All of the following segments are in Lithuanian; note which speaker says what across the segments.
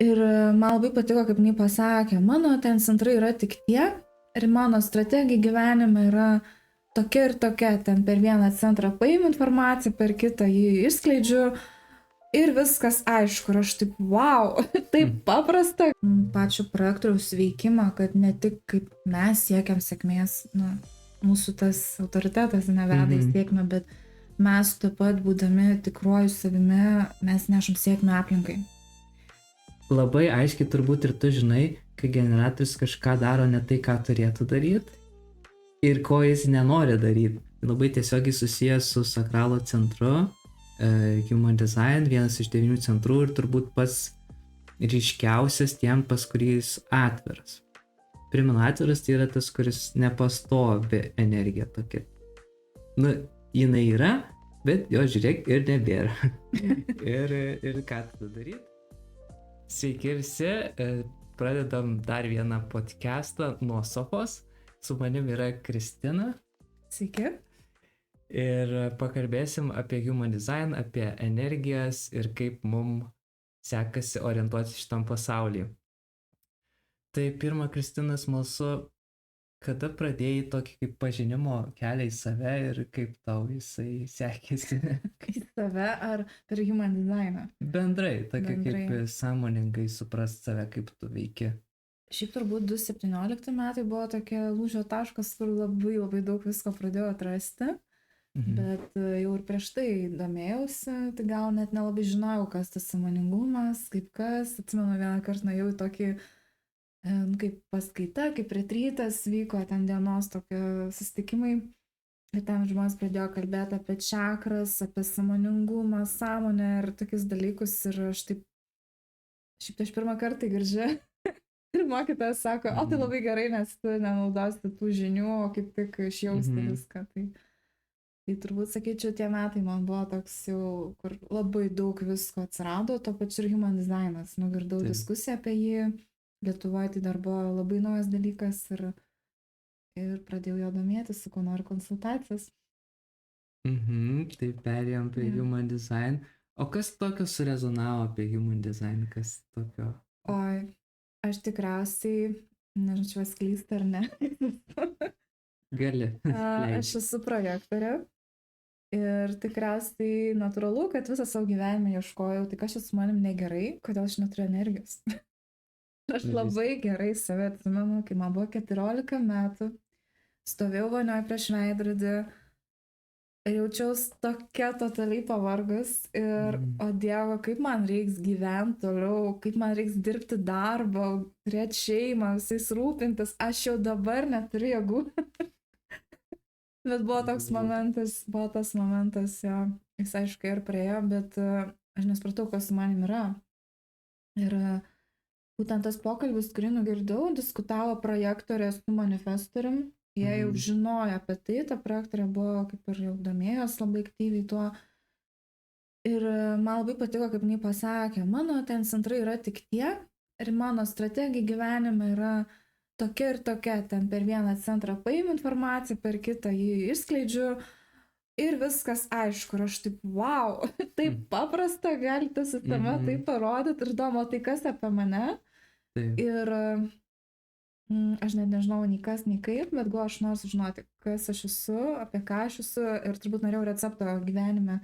Speaker 1: Ir man labai patiko, kaip jinai pasakė, mano ten centrai yra tik tie ir mano strategija gyvenime yra tokia ir tokia. Ten per vieną centrą paimu informaciją, per kitą jį išskleidžiu ir viskas aišku. Ir aš taip, wow, taip paprasta. Pačio projektoriaus veikimą, kad ne tik kaip mes siekiam sėkmės, mūsų tas autoritetas neveda į sėkmę, bet mes taip pat būdami tikruoju savimi, mes nešam sėkmę aplinkai.
Speaker 2: Labai aiškiai turbūt ir tu žinai, kai generatorius kažką daro ne tai, ką turėtų daryti ir ko jis nenori daryti. Labai tiesiogiai susijęs su sakralo centru, Human Design, vienas iš 9 centrų ir turbūt pats ryškiausias tiem, pas kurį jis atviras. Primenu, atviras tai yra tas, kuris nepastovi energija tokia. Jinai yra, bet jo žiūrėk ir nebėra. ir ką tada daryti? Sveiki visi, pradedam dar vieną podcastą nuo sofos. Su manim yra Kristina.
Speaker 1: Sveiki.
Speaker 2: Ir pakalbėsim apie Human Design, apie energijas ir kaip mums sekasi orientuotis šitam pasaulyje. Tai pirma, Kristina, smalsu, kada pradėjai tokį kaip pažinimo kelią į save ir kaip tau jisai sekėsi?
Speaker 1: Į save ar per Human Designą?
Speaker 2: Bendrai, tokia kaip sąmoningai suprast save, kaip tu veiki.
Speaker 1: Šiaip turbūt 2017 metai buvo tokia lūžio taškas, kur labai daug visko pradėjau atrasti, bet jau ir prieš tai domėjausi, tai gal net nelabai žinojau, kas tas sąmoningumas, kaip kas. Atsimenu, vieną kartą nuėjau į tokį kaip paskaita, kaip retrytas vyko, ten dienos tokie susitikimai ir ten žmonės pradėjo kalbėti apie čakras, apie sąmoningumą, sąmonę ir tokius dalykus ir aš taip, šiaip aš pirmą kartą girdžiu ir mokytojas sako, o tai labai gerai, nes tu nenaudosi tų žinių, o kaip tik išjausti viską. Tai turbūt sakyčiau, tie metai man buvo toks jau, kur labai daug visko atsirado, to pačiu ir Human Designas, nugirdau diskusiją apie jį. Lietuvoje tai dar buvo labai naujas dalykas ir pradėjau jo domėtis, su kuo noriu konsultacijas.
Speaker 2: Tai perėjom prie Human Design. O kas tokio surezonavo apie Human Design? Kas tokio?
Speaker 1: Oi, aš tikriausiai, nežinau, čia sklysti ar ne.
Speaker 2: Gali.
Speaker 1: Aš esu projektorė ir tikriausiai natūralu, kad visą savo gyvenimą ieškojau, tai kas čia su manim negerai, kodėl aš neturiu energijos. Aš labai gerai save atsimenu, kai man buvo 14 metų, stovėjau vonioj prieš veidrodį ir jaučiaus tokia totaliai pavargus ir, o Dievo, kaip man reiks gyventi toliau, kaip man reiks dirbti darbą, turėti šeimą, visais rūpintis, aš jau dabar neturiu jėgų. Bet buvo tas momentas, jo, jis aišku ir praėjo, bet aš nesupratau, kas su manim yra. Ir būtent tas pokalbis, kurį nugirdau, diskutavo projektorė su manifestorium. Jie jau žinojo apie tai, ta projektorė buvo kaip ir jau domėjos labai aktyviai tuo. Ir man labai patiko, kaip jinai pasakė, mano ten centrai yra tik tie ir mano strategija gyvenime yra tokia ir tokia. Ten per vieną centrą paimu informaciją, per kitą jį išskleidžiu ir viskas aišku. Ir aš taip, wow, taip paprasta, gali ta sistema taip parodyti ir įdomu, tai kas apie mane. Ir aš net nežinau nei kas, nei kaip, bet gal aš noriu sužinoti, kas aš esu, apie ką aš esu ir turbūt norėjau recepto gyvenime,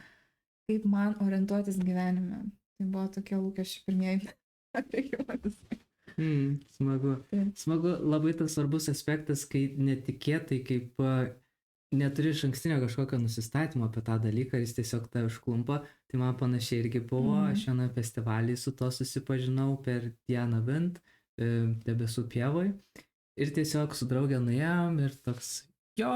Speaker 1: kaip man orientuotis gyvenime. Tai buvo tokie lūkesčiai pirmieji apie juos.
Speaker 2: Smagu. Smagu, labai tas svarbus aspektas, kai netikėtai, kaip neturi išankstinio kažkokio nusistatymo apie tą dalyką, jis tiesiog tave užklumpa. Tai man panašiai irgi buvo, aš vieną festivalį su to susipažinau per Diana Vint, Debesų pievoj. Ir tiesiog su draugė nuėjom ir toks, jo,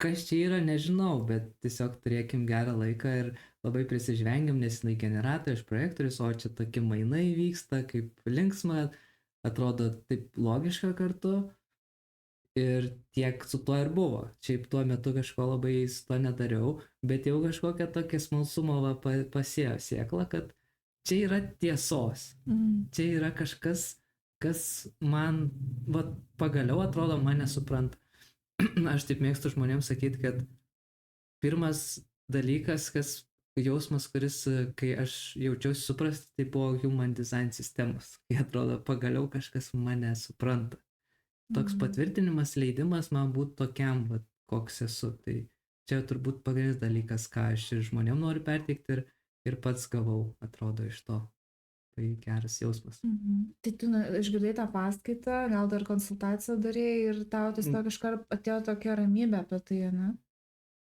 Speaker 2: kas čia yra, nežinau, bet tiesiog turėkim gerą laiką ir labai prisižvengiam, nes jinai generatorė, aš projektorius, o čia tokie mainai vyksta, kaip linksma, atrodo taip logiška kartu. Ir tiek su tuo ir buvo. Šiaip tuo metu kažko labai su to nedariau, bet jau kažkokią tokią smalsumą pasėjo sėklą, kad čia yra tiesos. Čia yra kažkas, kas man, pagaliau atrodo, mane supranta. Aš taip mėgstu žmonėms sakyti, kad pirmas dalykas, kas jausmas, kuris, kai aš jaučiausi suprasti, tai buvo human design sistemos, kai atrodo pagaliau kažkas mane supranta. Toks patvirtinimas, leidimas man būti tokiam, vat, koks esu. Tai čia turbūt pagrindinis dalykas, ką aš ir žmonėm noriu perteikti ir pats gavau, atrodo, iš to. Tai geras jausmas.
Speaker 1: Tai tu išgirdai tą paskaitą, gal dar konsultaciją darėjai ir tau tiesiog iškart atėjo tokia ramybė apie tai, ne?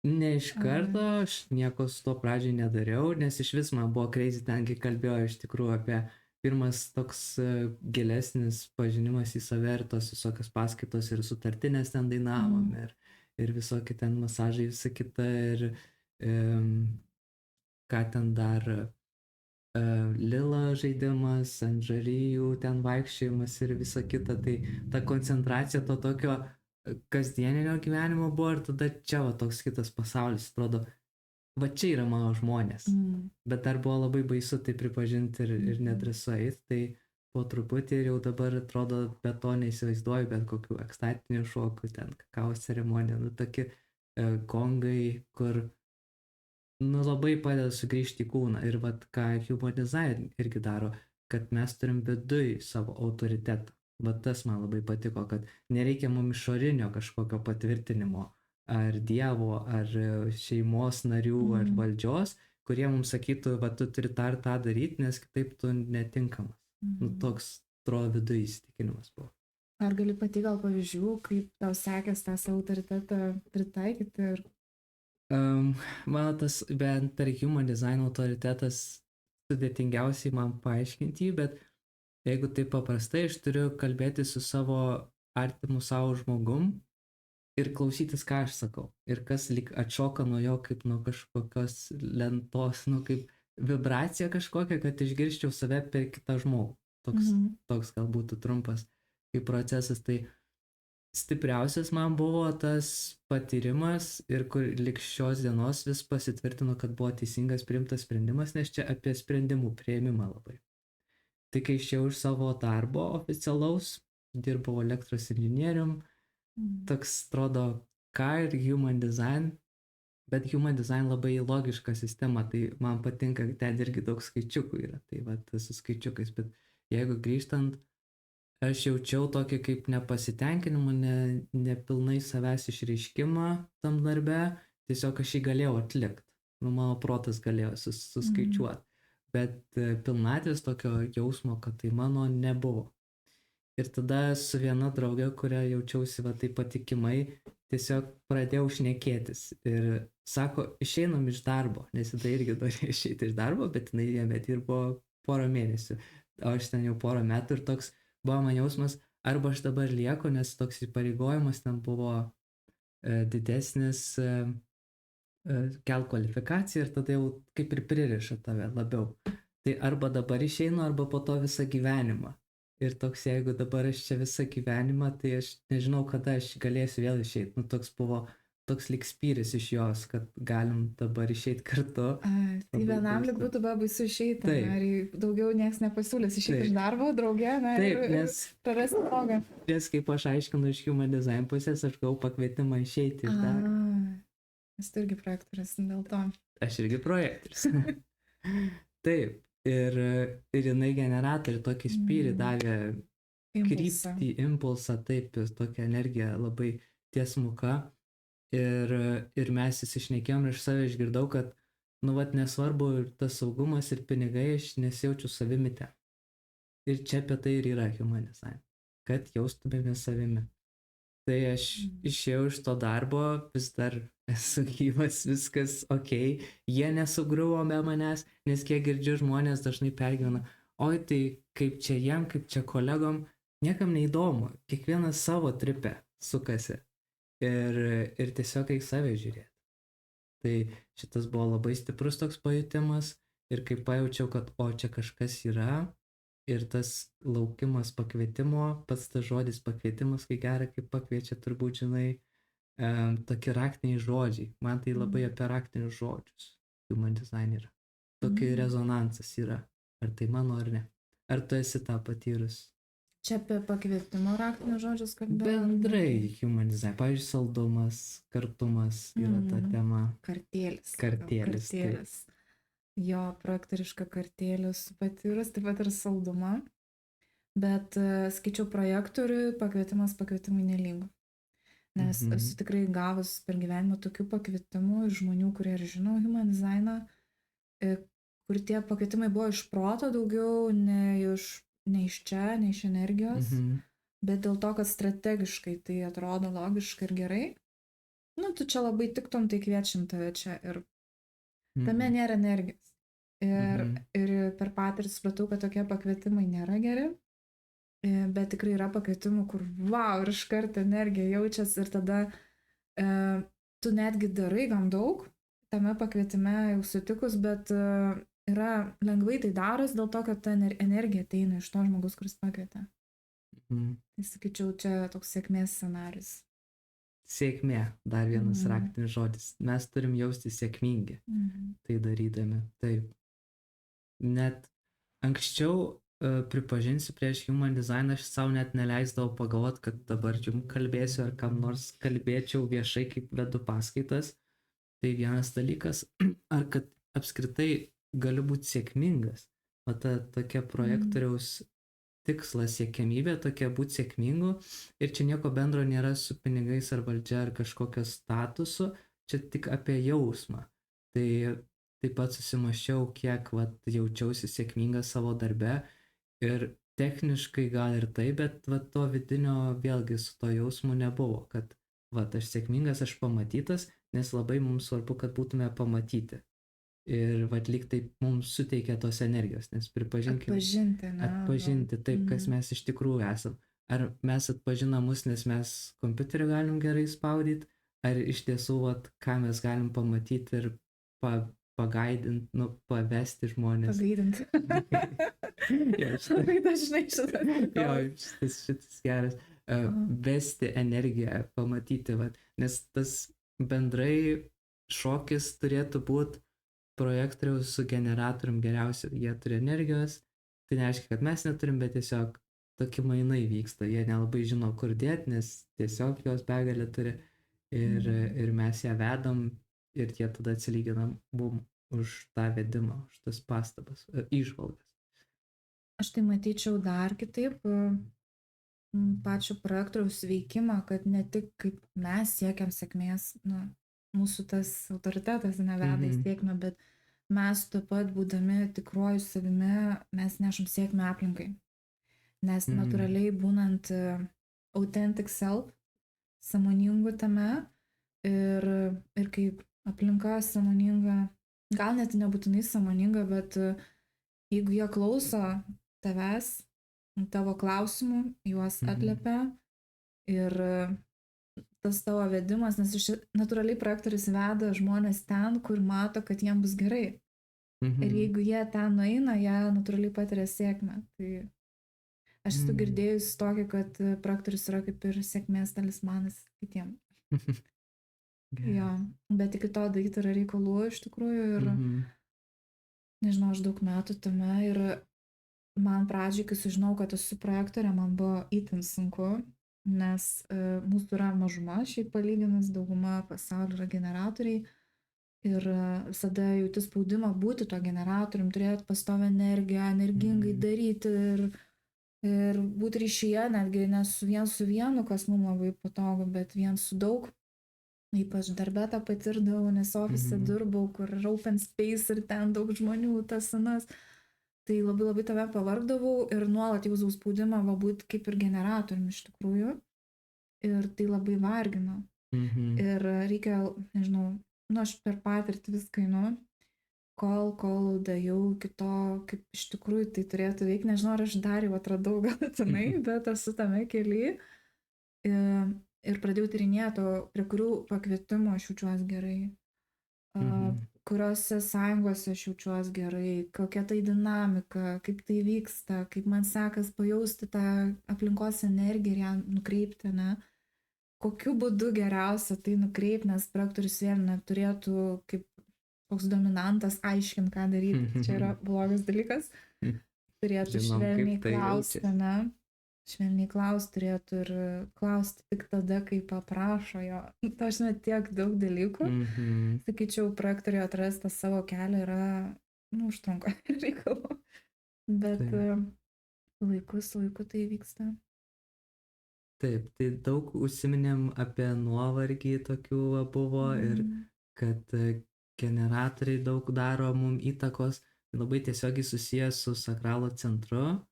Speaker 2: Ne iš karto, aš nieko su to pradžiai nedariau, nes iš vis man buvo crazy, tengi kalbėjo iš tikrųjų apie pirmas toks gilesnis pažinimas į save ir tos visokios paskaitos ir sutartinės ten dainavom ir visokie ten masažai, visa kita ir ką ten dar lila žaidimas, ant žarijų ten vaikščiojimas ir visa kita, tai ta koncentracija to tokio kasdieninio gyvenimo buvo ir tada čia va toks kitas pasaulis, atrodo, va čia yra mano žmonės, bet dar buvo labai baisu tai pripažinti ir nedrąsu eiti, tai po truputį ir jau dabar atrodo be to neįsivaizduoju, bet kokių ekstatinių šokų, ten kakao ceremonija, nu tokie gongai, kur nu labai padeda sugrįžti į kūną ir vat ką human design irgi daro, kad mes turim viduj savo autoritetą. Bet tas man labai patiko, kad nereikia mums išorinio kažkokio patvirtinimo ar dievo, ar šeimos narių, ar valdžios, kurie mums sakytų, va tu turi tą ir tą daryti, nes kitaip tu netinkamas. Nu, toks atrodo viduje įsitikinimas buvo.
Speaker 1: Ar gali pati gal pavyzdžių, kaip tau sekės tą savo autoritetą pritaikyti?
Speaker 2: Mano tas bent per human design autoritetas sudėtingiausiai man paaiškinti, bet jeigu taip paprastai, aš turiu kalbėti su savo artimu savo žmogum ir klausytis, ką aš sakau. Ir kas lyg atšoka nuo jo kaip nuo kažkokios lentos, nu kaip vibracija kažkokia, kad išgirščiau save per kitą žmogų. Toks gal būtų trumpas kaip procesas. Tai stipriausias man buvo tas patyrimas ir kur lyg šios dienos vis pasitvirtino, kad buvo teisingas priimtas sprendimas, nes čia apie sprendimų priėmimą labai. Tai kai išėjau iš savo darbo oficialaus, dirbau elektros inžinierium, toks atrodo, ką ir human design, bet human design labai logiška sistema, tai man patinka, ten irgi daug skaičiukų yra, tai va, su skaičiukais, bet jeigu grįžtant, aš jaučiau tokį kaip nepasitenkinimą, nepilnai savęs išreiškimą tam darbe, tiesiog aš jį galėjau atlikti, nu, mano protas galėjo suskaičiuoti. Bet pilnatvės tokio jausmo, kad tai mano nebuvo. Ir tada su viena draugė, kurią jaučiausi va taip patikimai, tiesiog pradėjau šnekėtis. Ir sako, išeinam iš darbo, nes jinai irgi norėjo išeiti iš darbo, bet jinai jame dirbo porą mėnesių. O aš ten jau porą metų ir toks buvo man jausmas, arba aš dabar lieku, nes toks įpareigojimas ten buvo didesnis, kel kvalifikaciją ir tada jau kaip ir pririša tave labiau. Tai arba dabar išeinu, arba po to visą gyvenimą. Ir toks, jeigu dabar aš čia visą gyvenimą, tai aš nežinau, kada aš galėsiu vėl išeiti. Nu, toks buvo, toks lyg spyris iš jos, kad galim dabar išeiti kartu.
Speaker 1: Tai vienam lyg būtų be baisu išeiti, ar daugiau niekas nepasiūlys išeiti iš darbo, draugė, na,
Speaker 2: taip, nes
Speaker 1: prarasti progą.
Speaker 2: Nes kaip aš aiškinu iš human design pusės, aš gavau pakvietimą išeiti iš darbo.
Speaker 1: Nes tu irgi projektorius, dėl to.
Speaker 2: Aš irgi projektorius. Taip, ir jinai generatorių tokį spyrį davė kryptį, impulsą, taip, tokią energiją labai tiesmuka. Ir mes įsišnekėjom ir iš save išgirdau, kad, nu, vat nesvarbu ir tas saugumas ir pinigai, aš nesijaučiu savimite. Ir čia apie tai ir yra human design, kad jaustumėmės savimi. Tai aš išėjau iš to darbo, vis dar esu gyvas, viskas ok, jie nesugriuvo be manęs, nes kiek girdžiu žmonės dažnai pergyvena, oi tai kaip čia jam, kaip čia kolegom, niekam neįdomu, kiekvienas savo tripę sukasi ir tiesiog į save žiūrėti. Tai šitas buvo labai stiprus toks pajutimas ir kai pajaučiau, kad o čia kažkas yra, ir tas laukimas pakvietimo, pats tas žodis pakvietimas, kai gerai, kaip pakviečia, turbūt žinai, tokie raktiniai žodžiai. Man tai labai apie raktinius žodžius. Human design yra. Tokia rezonansas yra. Ar tai mano ar ne? Ar tu esi tą patyrus?
Speaker 1: Čia apie pakvietimo raktinius žodžius kalbėjau?
Speaker 2: Bendrai human design. Pavyzdžiui, saldumas, kartumas yra ta tema.
Speaker 1: Kartėlis.
Speaker 2: Kartėlis.
Speaker 1: Jo, projektorišką kartėlį esu patyrus, taip pat ir saldumą. Bet skaičiau projektoriui, pakvietimui nelygu. Nes esu tikrai gavus per gyvenimą tokių pakvietimų iš žmonių, kurie ir žino human dizainą, kur tie pakvietimai buvo iš proto daugiau, ne iš čia, ne iš energijos, bet dėl to, kad strategiškai tai atrodo logiškai ir gerai. Nu, tu čia labai tiktum, tai kviečiam tave čia ir tame nėra energijos. Ir per patirtį supratau, kad tokie pakvietimai nėra geri. Bet tikrai yra pakvietimų, kur wow, ir iš karto energija jaučiasi ir tada tu netgi darai gan daug tame pakvietime jau sutikus, bet yra lengvai tai daros dėl to, kad ta energija ateina iš to žmogus, kuris pakvietė. Tai sakyčiau, čia toks sėkmės scenarius.
Speaker 2: Sėkmė, dar vienas raktinis žodis. Mes turim jausti sėkmingi tai darydami. Taip. Net anksčiau pripažinsiu, prieš human design aš savo net neleisdavau pagalvoti, kad dabar jums kalbėsiu ar kam nors kalbėčiau viešai, kaip vedu paskaitas. Tai vienas dalykas, ar kad apskritai galiu būti sėkmingas. O ta tokia projektoriaus tikslas, siekiamybė, tokia būti sėkmingu. Ir čia nieko bendro nėra su pinigais ar valdžia ar kažkokio statusu, čia tik apie jausmą. Tai taip pat susimąsčiau, kiek jaučiausi sėkmingas savo darbe. Ir techniškai gal ir tai, bet to vidinio vėlgi su to jausmu nebuvo, kad aš sėkmingas, aš pamatytas, nes labai mums svarbu, kad būtume pamatyti. Ir lyg taip mums suteikia tos energijos, nes pripažinkime. Atpažinti taip, kas mes iš tikrųjų esam. Ar mes atpažinam mus, nes mes kompiuterį galim gerai spaudyti, ar iš tiesų, ką mes galim pamatyti ir pagaidinti, pavesti žmonės.
Speaker 1: Pagaidinti. Labai dažnai
Speaker 2: šitas geras. Vesti energiją, pamatyti, nes tas bendrai šokis turėtų būti projektoriaus su generatorium geriausia. Jie turi energijos, tai nereiškia, kad mes neturim, bet tiesiog tokie mainai vyksta. Jie nelabai žino, kur dėti, nes tiesiog jos begalė turi ir mes ją vedam. Ir jie tada atsilyginam už tą vedimą, už tas pastabas, įžvalgas.
Speaker 1: Aš tai matyčiau dar kitaip pačio projektoriaus veikimą, kad ne tik kaip mes siekiam sėkmės, mūsų tas autoritetas neveda į sėkmę, bet mes taip pat būdami tikruoju savimi, mes nešam sėkmę aplinkai. Nes natūraliai būnant authentic self, sąmoningu tame ir kaip aplinka sąmoninga, gal net nebūtinai sąmoninga, bet jeigu jie klauso tavęs, tavo klausimų, juos atliepia ir tas tavo vedimas, nes natūraliai projektorius veda žmonės ten, kur mato, kad jiems bus gerai. Ir jeigu jie ten nueina, jie natūraliai patiria sėkmę. Tai aš esu girdėjus tokį, kad projektorius yra kaip ir sėkmės talismanas kitiem. Jo, bet iki to daryti yra reikalų iš tikrųjų ir nežinau, aš daug metų tame ir man pradžiai, kai sužinau, kad esu projektorė, man buvo itin sunku, nes mūsų yra mažuma, šiaip palyginus, dauguma pasaulio yra generatoriai ir visada jauti spaudimą būti to generatorium, turėti pastovę energiją, energingai daryti ir būti ryšyje, netgi ne su vienu, kas mums labai patogu, bet vien su daug. Ypač darbę tą patirdavau, nes ofise dirbau, kur yra open space ir ten daug žmonių, tas senas. Tai labai labai tave pavargdavau ir nuolat jausdavau spaudimą būti kaip ir generatorium iš tikrųjų. Ir tai labai vargino. Ir reikia, nežinau, aš per patirtį viską einu, kol dajau iki to, kaip iš tikrųjų tai turėtų veikti. Nežinau, ar aš dar jau atradau galutinai, bet esu tame kely. Ir pradėjau tyrinėti, prie kurių pakvietimų aš jaučiuosi gerai, kuriuose sąjungose aš jaučiuosi gerai, kokia tai dinamika, kaip tai vyksta, kaip man sekas pajausti tą aplinkos energiją ir ją nukreipti, kokiu būdu geriausia tai nukreipti, nes projektorius vėl neturėtų kaip koks dominantas aiškinti, ką daryti. Čia yra blogas dalykas. Turėtų švelniai klausti, švelniai klausti turėtų ir klausti tik tada, kai paprašo jo. Aš net tiek daug dalykų. Sakyčiau, projektoriui atrasti savo kelią yra užtrunka reikalų. Bet
Speaker 2: Taip.
Speaker 1: laiku tai vyksta.
Speaker 2: Taip, tai daug užsiminėm apie nuovargį tokių buvo ir kad generatoriai daug daro mum įtakos. Labai tiesiogiai susijęs su sakralo centru,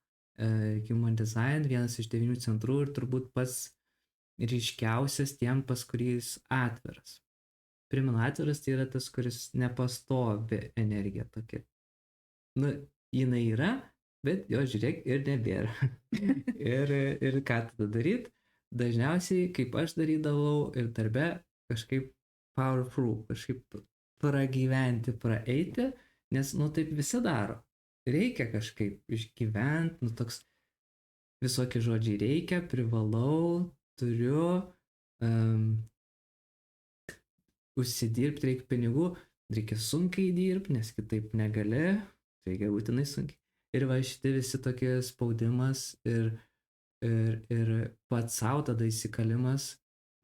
Speaker 2: Human Design, vienas iš 9 centrų ir turbūt pats ryškiausias tiem, pas kurį jis atviras. Primenu, atviras tai yra tas, kuris nepastovi energija tokia. Nu, jinai yra, bet jo žiūrėk ir nebėra. ir ką tada daryt? Dažniausiai, kaip aš darydavau ir darbe, kažkaip power through, kažkaip pragyventi, praeiti, nes, nu, taip visi daro. Reikia kažkaip išgyventi, toks visokie žodžiai reikia, privalau, turiu, užsidirbti reikia pinigų, reikia sunkiai dirbti, nes kitaip negali, reikia būtinai sunkiai. Ir va šitie visi tokie spaudimas ir pats savo tada įsikalimas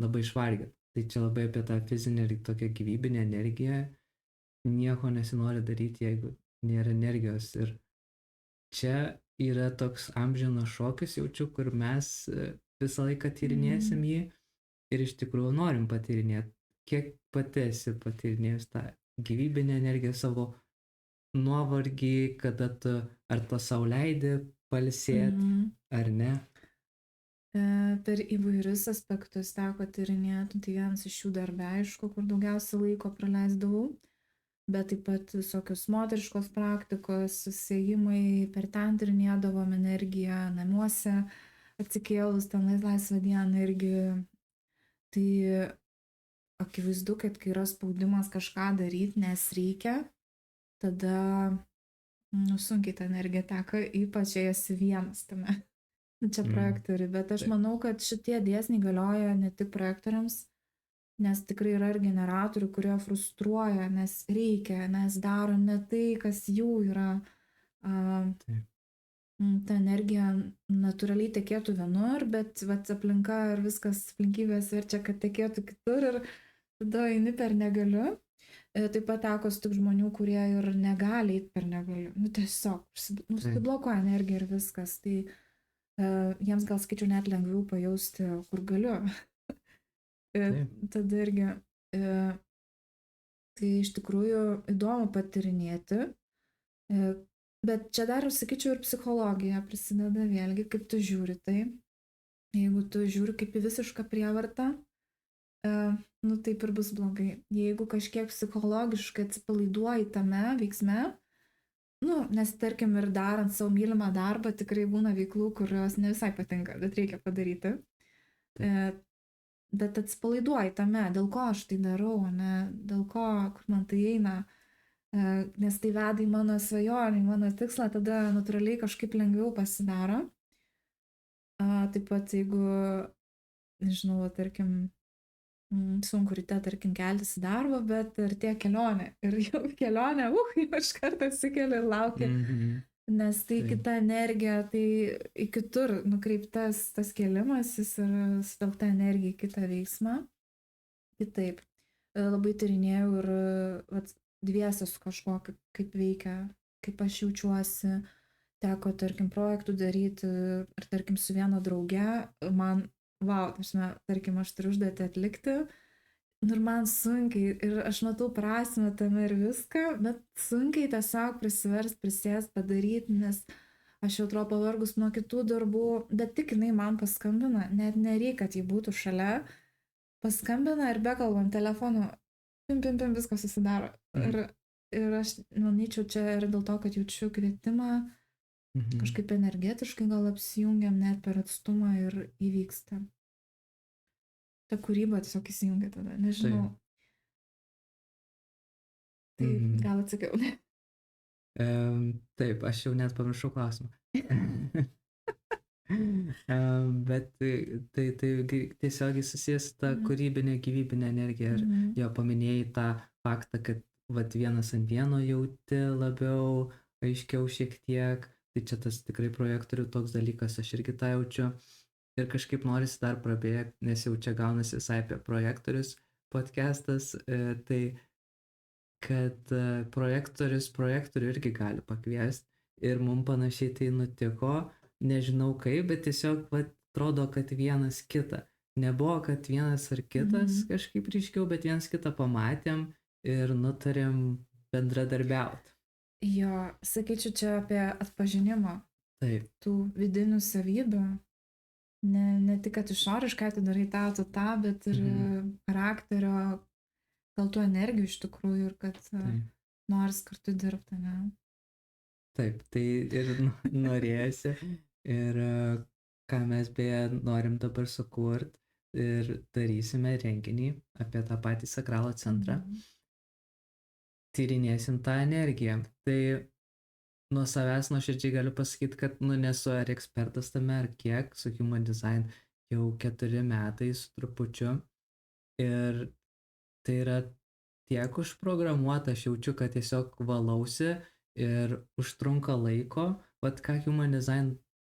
Speaker 2: labai išvargina. Tai čia labai apie tą fizinę ir tokią gyvybinę energiją. Nieko nesinori daryti, jeigu nėra energijos. Ir čia yra toks amžinas šokis, jaučiu, kur mes visą laiką tyrinėsim jį ir iš tikrųjų norim patyrinėti. Kiek pati esi patyrinėjus tą gyvybinę energiją, savo nuovargį, kada tu ar to sau leidi pailsėti, ar ne?
Speaker 1: Per įvairius aspektus teko tyrinėti, tai vienas iš jų darbe, aišku, kur daugiausia laiko praleisdavau, bet taip pat visokios moteriškos praktikos, susijimai, per ten tyrinėdavom energiją namuose, atsikėlus ten laisvą dieną irgi. Tai akivaizdu, kad kai yra spaudimas kažką daryti, nes reikia, tada sunkiai ta energija teka, ypač jei esi vienas tame. Čia projektoriai, bet aš manau, kad šitie dėsniai galioja ne tik projektoriams, nes tikrai yra ir generatorių, kurie frustruoja, nes reikia, nes daro ne tai, kas jų yra. Ta energija natūraliai tekėtų vienur, bet aplinka ir viskas aplinkybės verčia, kad tekėtų kitur ir tada eini per negaliu. Taip pat teko sutikti žmonių, kurie ir negali eiti per negaliu. Tiesiog užsiblokuoja energija ir viskas. Tai jiems gal skaičiau net lengviau pajausti, kur galiu. Tada irgi tai iš tikrųjų įdomu patyrinėti, bet čia dar, sakyčiau, ir psichologija prisideda vėlgi, kaip tu žiūri tai. Jeigu tu žiūri kaip į visišką prievartą, taip ir bus blogai. Jeigu kažkiek psichologiškai atsipalaiduoji tame veiksme, nes tarkim ir darant savo mylimą darbą tikrai būna veiklų, kurios ne visai patinka, bet reikia padaryti. Bet atsipalaiduoji tame, dėl ko aš tai darau, ne, dėl ko, kur man tai eina, nes tai veda į mano svajonį, į mano tikslą, tada natūraliai kažkaip lengviau pasidaro. Taip pat jeigu, nežinau, tarkim, sunku ryte, tarkim, keltis į darbą, bet ir tie kelionė. Ir jau kelionė, jau iš karto atsikeli ir laukia. Nes tai kita energija, tai į kitur nukreiptas tas kelimas, jis ir sutelkta energija į kitą veiksmą. Kitaip. Labai tyrinėjau ir dviese su kažkuo, kaip veikia, kaip aš jaučiuosi. Teko, tarkim, projektų daryti ir, tarkim, su viena drauge. Man tarkim, aš turiu užduotį atlikti, ir man sunkiai, ir aš matau prasmę tame ir viską, bet sunkiai tiesiog prisėst, padaryti, nes aš jau atrodo pavargus nuo kitų darbų, bet tik jinai man paskambina, net nereikia, kad ji būtų šalia, paskambina ir bekalbant telefonu, pim, viskas susidaro. Ir aš manyčiau, čia ir dėl to, kad jaučiu kvietimą, kažkaip energetiškai gal apsijungiam net per atstumą ir įvyksta. Ta kūryba tiesiog įsijungia tada, nežinau. Tai gal atsakiau.
Speaker 2: Taip, aš jau net pamiršau klausimą. Bet tai tiesiogiai susijęs ta kūrybinė, gyvybinė energija. Ir jo paminėjai tą faktą, kad vienas ant vieno jauti labiau, aiškiau šiek tiek. Tai čia tas tikrai projektorių toks dalykas, aš irgi tą jaučiu. Ir kažkaip norisi dar prabėgti, nes jau čia gaunasi visai apie projektorius podcastas. Tai kad projektorių irgi gali pakviesti ir mums panašiai tai nutiko, nežinau kaip, bet tiesiog atrodo, kad vienas kitą. Nebuvo, kad vienas ar kitas kažkaip ryškiau, bet vienas kitą pamatėm ir nutarėm bendradarbiauti.
Speaker 1: Jo, sakyčiau, čia apie atpažinimą
Speaker 2: Taip.
Speaker 1: tų vidinių savybių. Ne tik, kad išoriškai tu darai tą, bet ir charakterio, gal tų energijų iš tikrųjų ir kad nors kartu dirbti, ne?
Speaker 2: Taip, tai ir norėjusi. Ir ką mes beje norim dabar sukurti ir darysime renginį apie tą patį sakralo centrą. Tyrinėsim tą energiją. Tai nuo savęs nuoširdžiai galiu pasakyti, kad nesu ar ekspertas tame, ar kiek, su Human Design jau 4 metai su trupučiu. Ir tai yra tiek užprogramuota, aš jaučiu, kad tiesiog valausi ir užtrunka laiko. Vat ką Human Design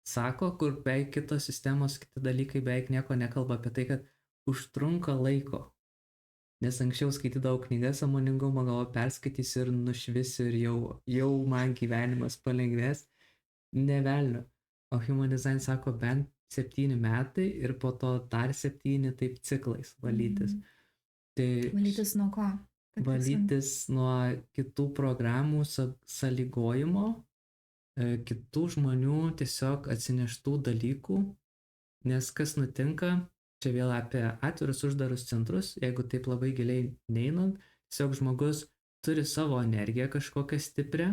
Speaker 2: sako, kur beveik kitos sistemos, kiti dalykai beveik nieko nekalba apie tai, kad užtrunka laiko. Nes anksčiau skaitydavau knygas sąmoningumo, galvoju, perskaitysiu ir nušvisiu ir jau man gyvenimas palengvės. Ne velnio. O Human Design sako bent 7 metai ir po to dar 7 taip ciklais valytis. Tai
Speaker 1: valytis nuo ko?
Speaker 2: Valytis nuo kitų programų sąlygojimo, kitų žmonių tiesiog atsineštų dalykų, nes kas nutinka, čia vėl apie atvirus uždarus centrus, jeigu taip labai giliai neinant, tiesiog žmogus turi savo energiją kažkokią stiprią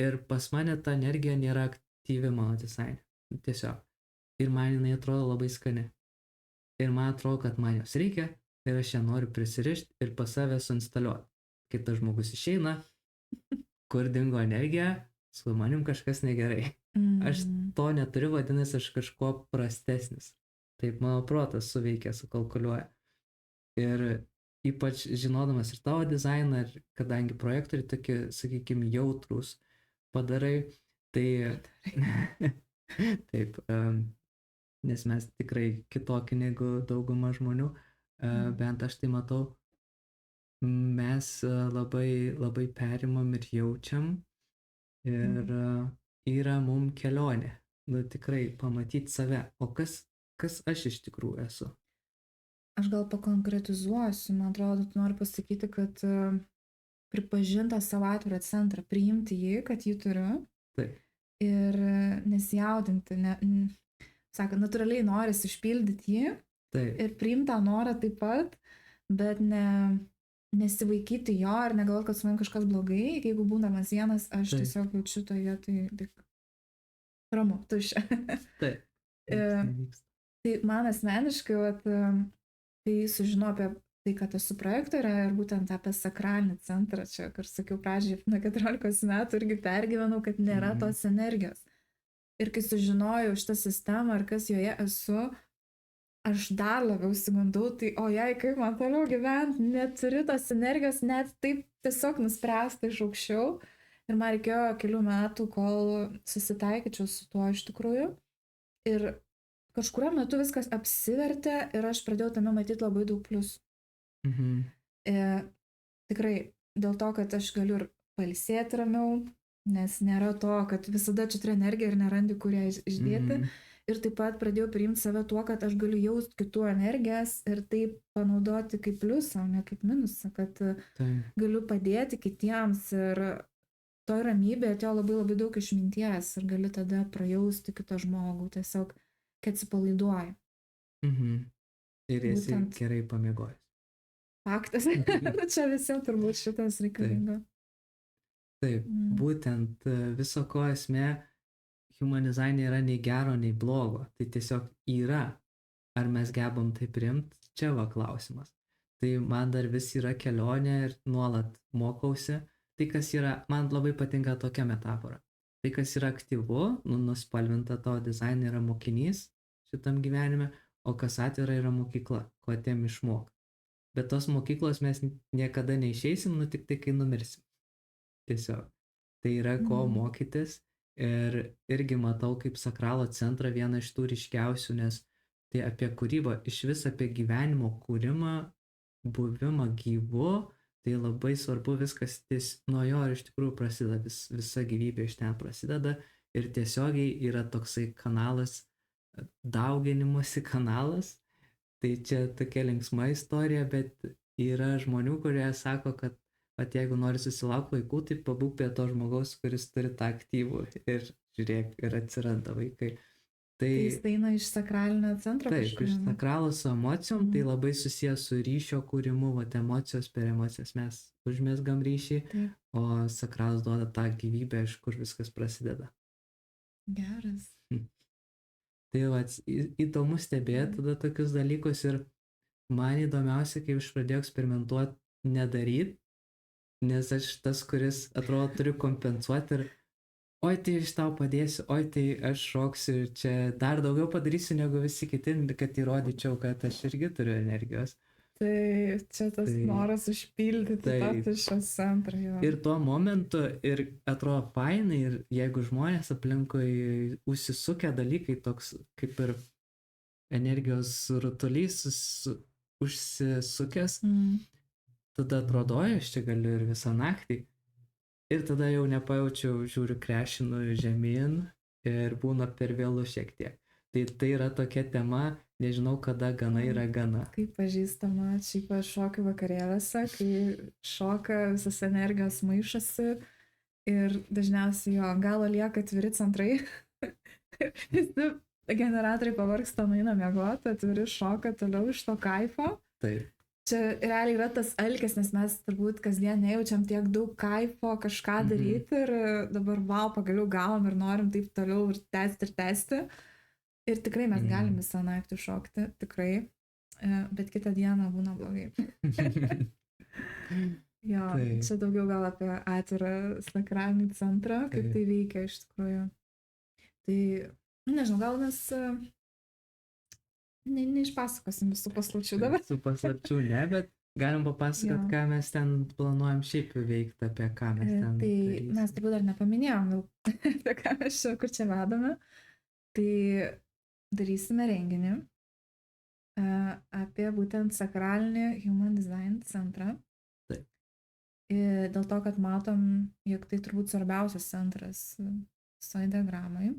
Speaker 2: ir pas mane ta energija nėra aktyvi mano dizaine. Tiesiog. Ir man jinai atrodo labai skani. Ir man atrodo, kad man jos reikia ir aš ją noriu prisirišti ir pas save suinstaliuoti. Kai tas žmogus išeina, kur dingo energija, su manim kažkas negerai. Aš to neturiu, vadinasi, aš kažkuo prastesnis. Taip mano protas suveikia, sukalkuliuoja. Ir ypač žinodamas ir tavo dizainą, ir kadangi projektoriai tokie, sakykime, jautrus padarai, tai taip, nes mes tikrai kitokie negu dauguma žmonių, bent aš tai matau, mes labai perimam ir jaučiam ir yra mum kelionė, tikrai pamatyti save, o kas aš iš tikrųjų esu.
Speaker 1: Aš gal pakonkretizuosiu, man atrodo, tu nori pasakyti, kad pripažinti savo atvirą centrą, priimti jį, kad jį turiu.
Speaker 2: Taip.
Speaker 1: Ir nesijaudinti, sako, natūraliai noris išpildyti jį.
Speaker 2: Taip.
Speaker 1: Ir priimti tą norą taip pat, bet nesivaikyti jo ir negalvoti, kad su manim kažkas blogai. Jeigu būdamas vienas, aš tiesiog jaučiu toje, tai ramu, tuščia.
Speaker 2: Taip.
Speaker 1: Tai man asmeniškai, kai sužinau apie tai, kad esu projektorė ir būtent apie sakralinį centrą, čia, kur sakiau pradžiai, nuo 14 metų irgi pergyvenau, kad nėra tos energijos. Ir kai sužinojau šitą sistemą ir kas joje esu, aš dar labiau sigundau, tai o jei kaip man toliau gyventi, neturiu tos energijos, net taip tiesiog nuspręsta iš aukščiau. Ir man reikėjo kelių metų, kol susitaikyčiau su tuo iš tikrųjų. Ir kažkurio metu viskas apsivertė ir aš pradėjau tame matyti labai daug pliusų. Tikrai dėl to, kad aš galiu ir pailsėti ramiau, nes nėra to, kad visada čia turi energiją ir nerandi, kur ją išdėti. Ir taip pat pradėjau priimti save tuo, kad aš galiu jausti kitų energijas ir taip panaudoti kaip pliusą, o ne kaip minusą, kad galiu padėti kitiems ir toj ramybėje atėjo labai daug išminties ir gali tada prajausti kitą žmogų, tiesiog kad atsipalaiduoja.
Speaker 2: Ir esi gerai pamiegojęs.
Speaker 1: Faktas. Čia visiems turbūt šitas reikalinga.
Speaker 2: Taip, būtent viso ko esmė Human Design yra nei gero, nei blogo. Tai tiesiog yra. Ar mes gebam tai priimti? Čia va klausimas. Tai man dar vis yra kelionė ir nuolat mokausi. Tai kas yra, man labai patinka tokia metafora. Tai kas yra aktyvu, nuspalvinta tavo dizainą yra mokinys šitam gyvenime, o kas atvira yra mokykla, ko atėm išmok. Bet tos mokyklos mes niekada neišeisim, tik tai kai numirsim. Tiesiog. Tai yra ko mokytis ir irgi matau kaip sakralo centrą vieną iš tų ryškiausių, nes tai apie kūrybą, iš vis apie gyvenimo kūrimą, buvimą gyvu, Tai labai svarbu viskas nuo jo ir iš tikrųjų prasideda, visa gyvybė iš ten prasideda ir tiesiogiai yra toksai kanalas, dauginimosi kanalas. Tai čia tokia linksma istorija, bet yra žmonių, kurie sako, kad vat jeigu nori susilaukti vaikų, tai pabūk prie to žmogaus, kuris turi tą aktyvų ir žiūrėk, ir atsiranda vaikai.
Speaker 1: Tai jis eina iš sakralinio centro
Speaker 2: taip, iš sakralo su emocijom, tai labai susijęs su ryšio kūrimu, vat emocijos per emocijas mes užmesgam ryšį, o sakralas duoda tą gyvybę, iš kur viskas prasideda.
Speaker 1: Geras.
Speaker 2: Tai vat, įdomu stebėti tada tokius dalykus ir man įdomiausia, kai aš pradėjau eksperimentuoti nedaryti, nes aš tas, kuris atrodo turiu kompensuoti ir oi tai aš tau padėsiu, oi tai aš šoksiu ir čia dar daugiau padarysiu negu visi kiti, kad įrodyčiau, kad aš irgi turiu energijos.
Speaker 1: Tai čia tas noras užpildyti tą tuščios centrą.
Speaker 2: Ir tuo momentu ir atrodo fainai, ir jeigu žmonės aplinkui užsisukę dalykai, toks kaip ir energijos rutulys užsisukęs, tada atrodo, aš čia galiu ir visą naktį. Ir tada jau nepajaučiau, žiūriu, krešinu žemyn ir būna per vėlų šiek tiek. Tai yra tokia tema, nežinau, kada gana yra gana.
Speaker 1: Kaip pažįstama, šiaip aš šokiu vakarėliuose, kai šoka visas energijos maišasi ir dažniausiai jo galo lieka atviri centrai. Visi generatoriai pavargsta, nueina miegoti, atviri šoka toliau iš to kaifo.
Speaker 2: Taip.
Speaker 1: Čia realiai yra tas alkis, nes mes turbūt kasdien nejaučiam tiek daug kaifo kažką daryti ir dabar pagaliau gavom ir norim taip toliau ir tęsti. Ir tikrai mes galim visą naktį šokti, tikrai, bet kitą dieną būna blogai. Jo, čia daugiau gal apie atvirą sakralinį centrą, kaip tai veikia iš tikrųjų. Tai, nežinau, gal mes neišpasakosim visų paslapčių dabar.
Speaker 2: Visų paslapčių ne, bet galim papasakot, ką mes ten planuojam šiaip veikti, apie ką mes ten darysim.
Speaker 1: Mes turbūt dar nepaminėjom, apie ką mes čia, kur čia vedame. Tai darysime renginį apie būtent sakralinį Human Design centrą.
Speaker 2: Taip.
Speaker 1: Dėl to, kad matom, jog tai turbūt svarbiausias centras visoj diagramai.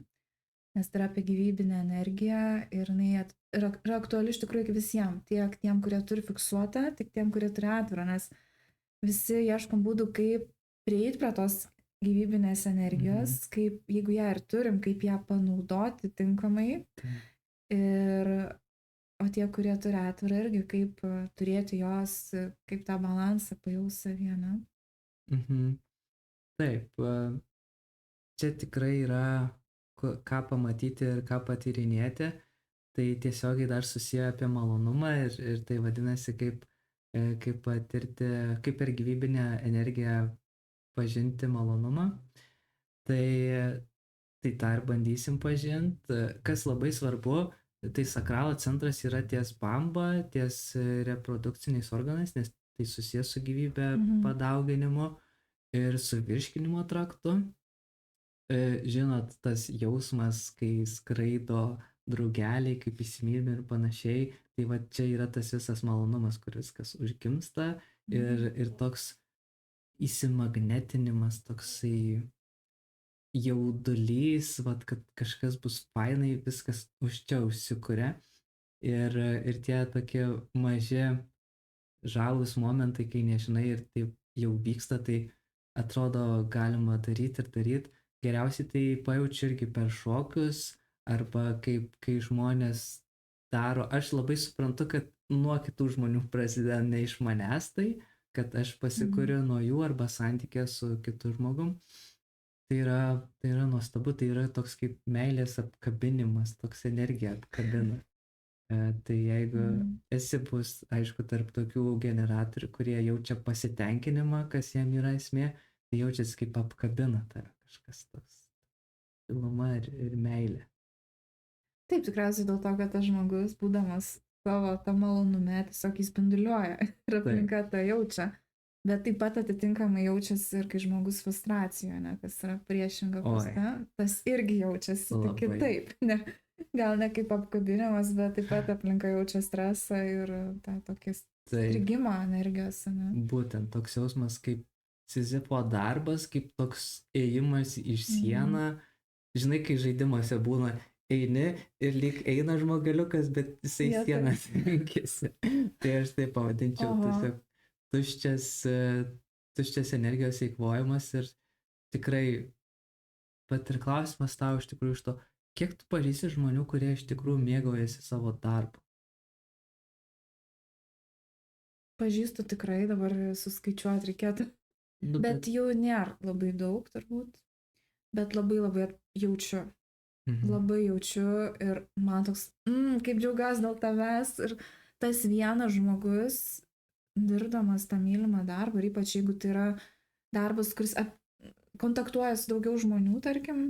Speaker 1: Nes tai yra apie gyvybinę energiją ir jinai yra aktuali iš tikrųjų visiems, tiek tiem, kurie turi fiksuotą, tiek tiem, kurie turi atvirą, nes visi ieškom būdų, kaip prieiti prie tos gyvybinės energijos, kaip, jeigu ją ir turim, kaip ją panaudoti tinkamai. O tie, kurie turi atvirą irgi, kaip turėti jos, kaip tą balansą pajausti savyje.
Speaker 2: Taip, čia tikrai yra ką pamatyti ir ką patyrinėti, tai tiesiogiai dar susiję apie malonumą ir tai vadinasi kaip patirti, kaip per gyvybinę energiją pažinti malonumą. Tai tą ir bandysim pažinti. Kas labai svarbu, tai sakralo centras yra ties bamba, ties reprodukciniais organais, nes tai susijęs su gyvybė padauginimu ir su virškinimo traktu. Žinot, tas jausmas, kai skraido drugeliai, kaip įsimylimi ir panašiai, tai va čia yra tas visas malonumas, kur viskas užgimsta ir toks įsimagnetinimas, toksai jaudulys, vat, kad kažkas bus fainai, viskas už čia užsikuria ir tie tokie maži žalūs momentai, kai nežinai ir taip jau vyksta, tai atrodo galima daryti ir daryti. Geriausiai tai pajaučiu irgi per šokius arba kai žmonės daro. Aš labai suprantu, kad nuo kitų žmonių prasideda ne iš manęs tai, kad aš pasikuriu nuo jų arba santykė su kitu žmogum. Tai yra nuostabu, tai yra toks kaip meilės apkabinimas, toks energija apkabina. Tai jeigu esi bus, aišku, tarp tokių generatorių, kurie jaučia pasitenkinimą, kas jam yra esmė, tai jaučiasi kaip apkabina tave kažkas toks šiluma ir meilė.
Speaker 1: Taip, tikriausiai dėl to, kad tas žmogus, būdamas savo tą malonume, tiesiog įspinduliuoja ir aplinka tą jaučia. Bet taip pat atitinkamai jaučiasi ir kai žmogus frustracijoje, ne, kas yra priešinga puse, tas irgi jaučiasi tik kitaip. Ne, gal ne kaip apkabinimas, bet taip pat aplinka jaučia stresą ir tą tokį
Speaker 2: Taip,
Speaker 1: strigimo energijos, ne?
Speaker 2: būtent toks jausmas kaip Sizifo darbas, kaip toks ėjimas iš sieną. Žinai, kai žaidimuose būna, eini ir lyg eina žmogeliukas, bet jisai
Speaker 1: Jo,
Speaker 2: sieną
Speaker 1: taip.
Speaker 2: trenkėsi. Tai aš tai pavadinčiau
Speaker 1: Oho.
Speaker 2: tiesiog tuščias energijos eikvojimas ir tikrai, pat ir klausimas tau iš tikrųjų iš to, kiek tu pažįsti žmonių, kurie iš tikrųjų mėgaujasi savo darbu.
Speaker 1: Pažįstu tikrai, dabar suskaičiuoti reikėtų.
Speaker 2: Nu,
Speaker 1: Bet jų nėra labai daug turbūt. Bet labai labai jaučiu. Labai jaučiu ir man toks, kaip džiaugiuosi dėl tavęs. Ir tas vienas žmogus, dirbdamas tą mylimą darbą, ir ypač jeigu tai yra darbas, kuris kontaktuoja su daugiau žmonių, tarkim,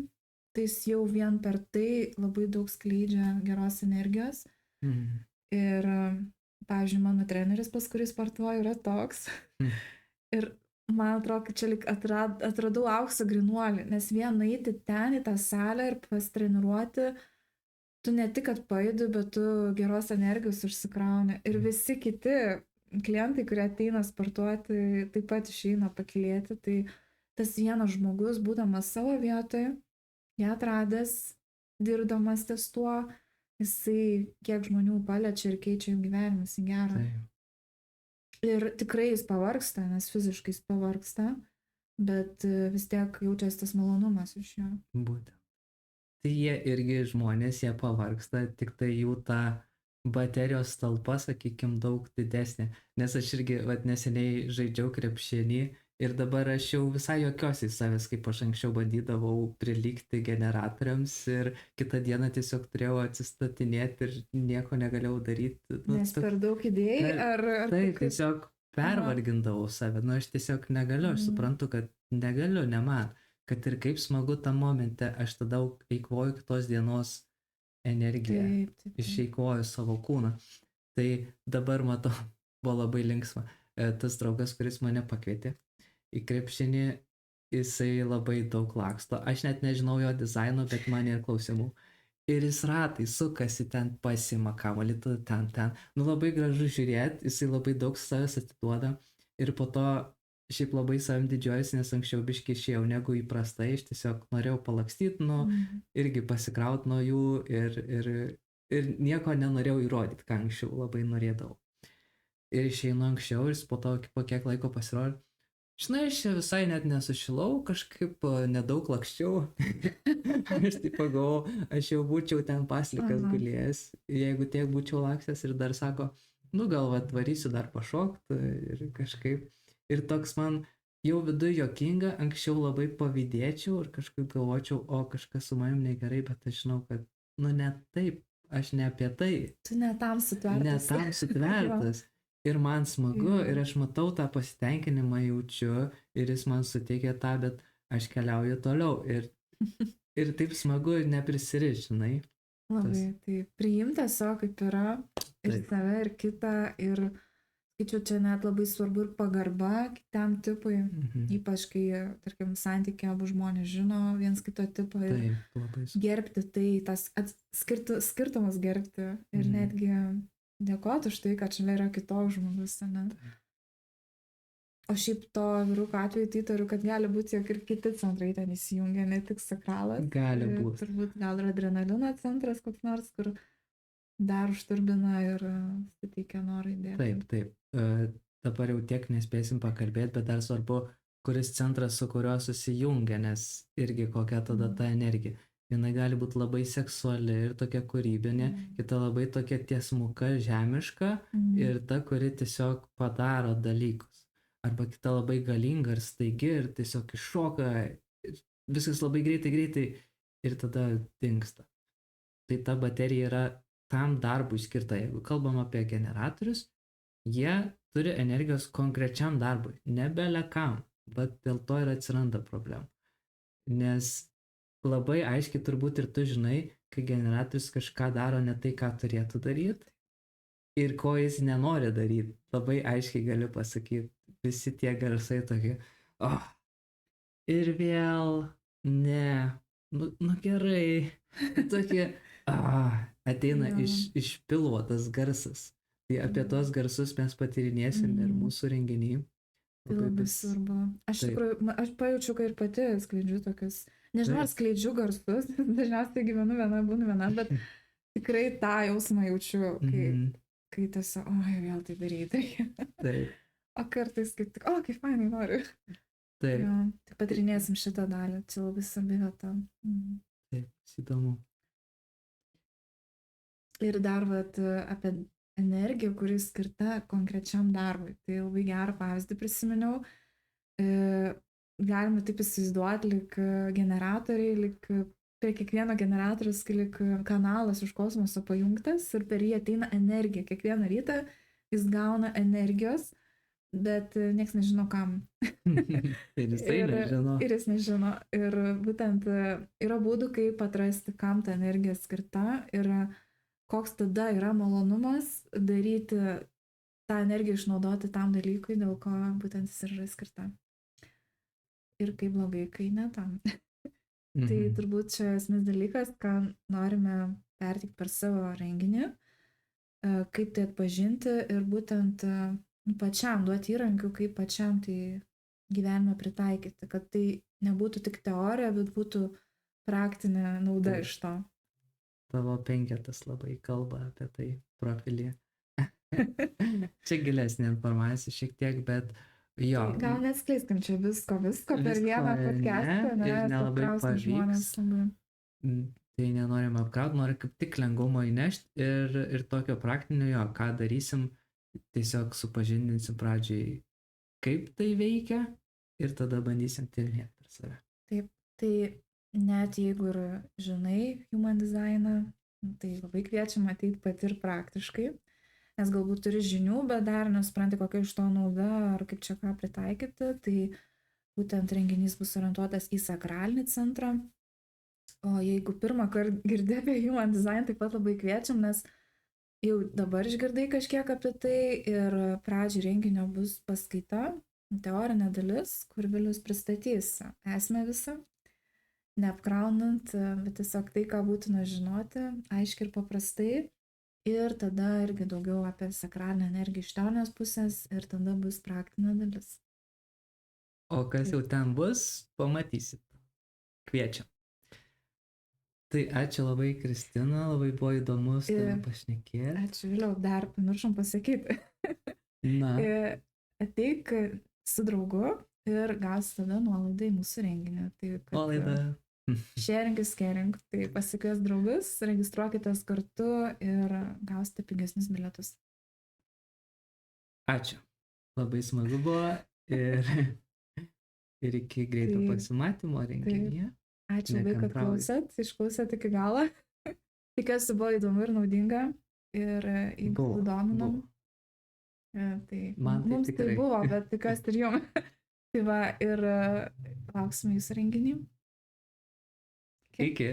Speaker 1: tai jis jau vien per tai labai daug skleidžia geros energijos. Ir, pavyzdžiui, mano treneris, pas kurį sportuoju, yra toks. Ir man atrodo, kad čia lik atradau aukso grynuolį, nes vien eiti ten į tą salę ir pasitreniruoti, tu ne tik kad pajudi, bet tu geros energijos užsikrauni. Ir visi kiti klientai, kurie ateina sportuoti, taip pat išeina pakilėti. Tai tas vienas žmogus, būdamas savo vietoje, ją atradęs, dirbdamas ties tuo, jisai kiek žmonių paliečia ir keičia jų gyvenimus į gerą.
Speaker 2: Taip.
Speaker 1: Ir tikrai jis pavargsta, nes fiziškai jis pavargsta, bet vis tiek jaučiasi tas malonumas iš jo.
Speaker 2: Būtent. Tai jie irgi žmonės, jie pavargsta, tik tai jų ta baterijos talpa, sakykime, daug didesnė. Nes aš irgi neseniai žaidžiau krepšinį ir dabar aš jau visai jokiuosi savęs, kaip aš anksčiau bandydavau prilygti generatoriams ir kitą dieną tiesiog turėjau atsistatinėti ir nieko negalėjau daryti.
Speaker 1: Nes per daug idėjai ar
Speaker 2: taip, tiesiog pervargindavau save. Aš tiesiog negaliu, aš suprantu, kad negaliu, ne man. Kad ir kaip smagu tam momente, aš tada eikvoju kitos dienos energiją, išeikvoju savo kūną. Tai dabar matau, buvo labai linksma. Tas draugas, kuris mane pakvietė į krepšinį, jisai labai daug laksto. Aš net nežinau jo dizaino, bet man ir klausimų. Ir jis ratai sukasi ten, pasima kamuolį, ten. Labai gražu žiūrėti, jisai labai daug savęs atiduoda. Ir po to šiaip labai savim didžiuojasi, nes anksčiau biškai išėjau negu įprastai, aš tiesiog norėjau palakstyti, irgi pasikrauti nuo jų ir nieko nenorėjau įrodyti, ką anksčiau labai norėdavau. Ir išeinu anksčiau ir po to po kiek laiko pasirodė, žinai, aš čia visai net nesušilau, kažkaip nedaug lakščiau. Aš taip pagalvojau, aš jau būčiau ten paslikas gulėjęs, jeigu tiek būčiau lakstęs ir dar sako, gal atvarysiu dar pašokti ir kažkaip. Ir toks man jau viduje jokinga, anksčiau labai pavydėčiau ir kažkaip galvočiau, kažkas su manim negerai, bet aš žinau, kad, ne taip, aš ne apie tai.
Speaker 1: Tu ne tam sutvertas.
Speaker 2: Ne tam sutvertas. Ir man smagu, ir aš matau tą pasitenkinimą jaučiu, ir jis man suteikia tą, bet aš keliauju toliau. Ir taip smagu neprisirišinai.
Speaker 1: Labai, tai priimti tiesiog kaip yra, ir save, ir kitą, ir skaičiu, čia net labai svarbu ir pagarba kitam tipui, ypač kai, tarkim, santykė abu žmonės žino viens kito tipą ir gerbti tai, tas skirtumus gerbti ir netgi dėkoti už tai, kad šalia yra kitoks žmogus, ne? O šiaip to vyruko atveju tai tariu, kad gali būti, jog ir kiti centrai ten įsijungia, ne tik sakralas.
Speaker 2: Gali būti.
Speaker 1: Turbūt gal ir adrenalino centras koks nors, kur dar užturbina ir suteikia norą įdėti.
Speaker 2: Taip. Dabar jau tiek nespėsim pakalbėti, bet dar svarbu, kuris centras su kuriuo susijungia, nes irgi kokia tada ta energija. Viena gali būti labai seksuali ir tokia kūrybinė, kita labai tokia tiesmuka, žemiška ir ta, kuri tiesiog padaro dalykus. Arba kita labai galinga ir staigi ir tiesiog iššoka, viskas labai greitai ir tada dingsta. Tai ta baterija yra tam darbui skirta. Jeigu kalbam apie generatorius, jie turi energijos konkrečiam darbui, nebelekam, bet dėl to ir atsiranda problemų. Nes labai aiškiai turbūt ir tu žinai, kai generatorius kažką daro ne tai, ką turėtų daryti ir ko jis nenori daryti. Labai aiškiai galiu pasakyti, visi tie garsai tokie, ir vėl, ne, gerai, tokie, ateina iš pilvo tas garsas. Tai apie tos garsus mes patyrinėsim ir mūsų renginį.
Speaker 1: Tai labai svarbu. Aš tikrųjų, aš pajaučiu, kad ir pati skleidžiu tokius, nežinau, ar skleidžiu garsus, dažniausiai gyvenu viena, būnu viena, bet tikrai tą jausmą jaučiu, kai tiesiog, oi, vėl tai daryti.
Speaker 2: Taip.
Speaker 1: O kartais kaip tik, o, kaip fainai noriu.
Speaker 2: Taip.
Speaker 1: Jo, tai patyrinėsim šitą dalį, čia labai svarbi vieta.
Speaker 2: Taip, įdomu.
Speaker 1: Ir dar vat, apie energiją, kuri skirta konkrečiam darbui. Tai labai gerą pavyzdį prisiminiau. Galima taip įsivaizduoti, lik generatoriai, lik prie kiekvieno generatorius, lik kanalas iš kosmoso pajungtas ir per jį ateina energija. Kiekvieną rytą jis gauna energijos, bet nieks nežino kam.
Speaker 2: Ir jisai nežino.
Speaker 1: Ir jis nežino. Ir būtent yra būdų, kaip atrasti, kam ta energija skirta ir koks tada yra malonumas daryti tą energiją, išnaudoti tam dalykui, dėl ko būtent jis yra skirta. Ir kaip blogai, kai ne tam. Tai turbūt čia esminis dalykas, ką norime perteikti per savo renginį, kaip tai atpažinti ir būtent pačiam duoti įrankių, kaip pačiam tai gyvenime pritaikyti, kad tai nebūtų tik teorija, bet būtų praktinė nauda iš to.
Speaker 2: Tavo penketas labai kalba apie tai profilį. Čia gilesnė informacija šiek tiek, bet jo.
Speaker 1: Tai gal neatskleiskim čia visko per vieną podcastą,
Speaker 2: ir nelabai pavyks. Tai nenorim apkrauti, norim kaip tik lengvumo įnešti ir tokio praktinio jo, ką darysim, tiesiog supažindinsim pradžiai, kaip tai veikia ir tada bandysim tyrinėti per save.
Speaker 1: Taip, tai net jeigu ir žinai human designą, tai labai kviečiam ateiti pati ir praktiškai, nes galbūt turi žinių, bet dar nesupranti, kokia iš to nauda ar kaip čia ką pritaikyti, tai būtent renginys bus orientuotas į sakralinį centrą. O jeigu pirmą kartą girdė apie human design, taip pat labai kviečiam, nes jau dabar išgirdai kažkiek apie tai ir pradžiai renginio bus paskaita, teorinė dalis, kur Vilius pristatys esmę visą, neapkraunant, bet tiesiog tai, ką būtina žinoti, aiškiai ir paprastai. Ir tada irgi daugiau apie sakralinę energiją iš teorinės pusės ir tada bus praktinė dalis.
Speaker 2: O kas jau ten bus, pamatysit. Kviečiam. Tai ačiū labai, Kristina, labai buvo įdomu su tavimi pašnekėti.
Speaker 1: Ačiū, Viliau, dar pamiršom pasakyti.
Speaker 2: Na.
Speaker 1: Ateik su draugu ir gausi tada nuolaidą į mūsų renginį.
Speaker 2: Nuolaida.
Speaker 1: Sharing is caring. Tai pasikvies draugus, registruokitės kartu ir gausite pigesnius bilietus.
Speaker 2: Ačiū. Labai smagu buvo ir iki greito pasimatymo renginyje.
Speaker 1: Ačiū labai, kad išklausėt iki galo. Tikiuosi buvo įdomu ir naudinga ir jeigu dominom. Tai mums tai buvo, bet tikiuosi ir jums. Tai va, ir lauksime jūsų renginį.
Speaker 2: Iki.